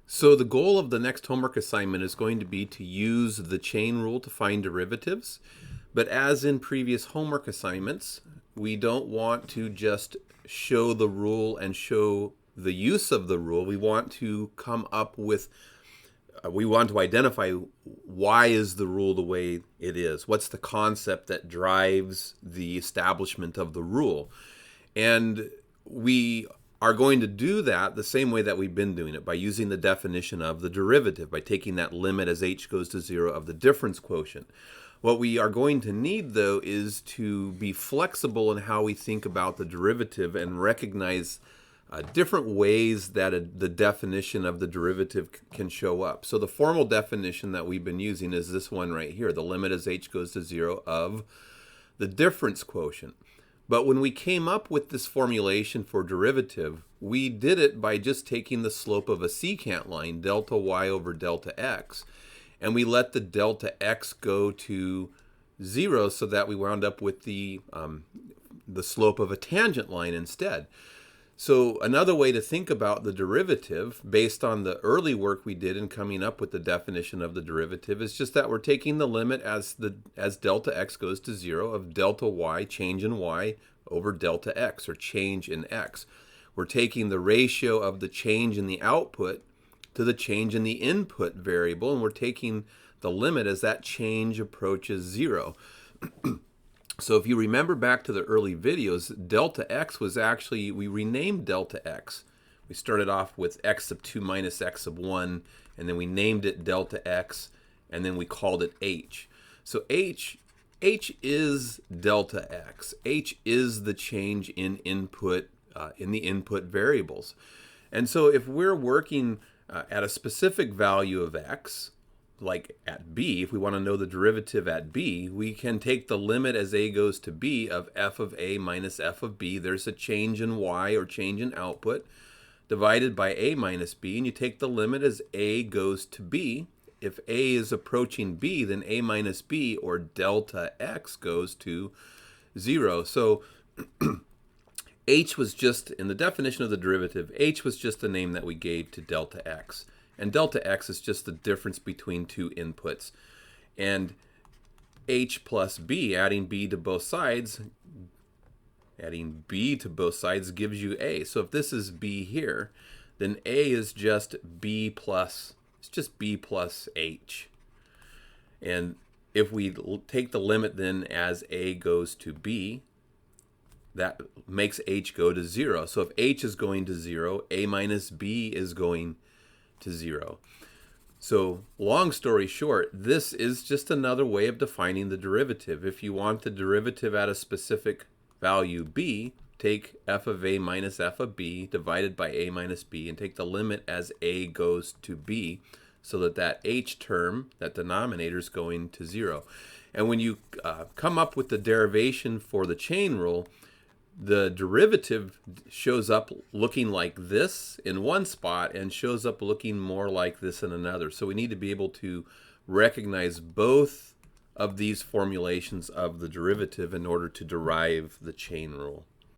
So the goal of the next homework assignment is going to be to use the chain rule to find derivatives. But as in previous homework assignments, we don't want to just show the rule and show the use of the rule. We want to come up with, we want to identify why is the rule the way it is. What's the concept that drives the establishment of the rule? And we are going to do that the same way that we've been doing it, by using the definition of the derivative, by taking that limit as h goes to 0 of the difference quotient. What we are going to need, though, is to be flexible in how we think about the derivative and recognize different ways that the definition of the derivative can show up. So the formal definition that we've been using is this one right here. The limit as h goes to 0 of the difference quotient. But when we came up with this formulation for derivative, we did it by just taking the slope of a secant line, delta y over delta x, and we let the delta x go to 0 so that we wound up with the slope of a tangent line instead. So another way to think about the derivative, based on the early work we did in coming up with the definition of the derivative, is just that we're taking the limit as delta x goes to 0 of delta y, change in y, over delta x, or change in x. We're taking the ratio of the change in the output to the change in the input variable, and we're taking the limit as that change approaches 0. So if you remember back to the early videos, delta x was actually, we renamed delta x. We started off with x sub 2 minus x sub 1, and then we named it delta x, and then we called it h. So h is delta x. H is the change in input, in the input variables. And so if we're working at a specific value of x, like at b, if we want to know the derivative at b, we can take the limit as a goes to b of f of a minus f of b. There's a change in y, or change in output, divided by a minus b, and you take the limit as a goes to b. If a is approaching b, then a minus b, or delta x, goes to 0. So h was just, in the definition of the derivative, h was just the name that we gave to delta x. And delta x is just the difference between two inputs. And h plus b, adding b to both sides, gives you a. So if this is b here, then a is just b plus, it's just b plus h. And if we take the limit then as a goes to b, that makes h go to 0. So if h is going to 0, a minus b is going to 0. So long story short, this is just another way of defining the derivative. If you want the derivative at a specific value b, take f of a minus f of b divided by a minus b, and take the limit as a goes to b, so that that h term, that denominator, is going to 0. And when you come up with the derivation for the chain rule, the derivative shows up looking like this in one spot and shows up looking more like this in another. So we need to be able to recognize both of these formulations of the derivative in order to derive the chain rule.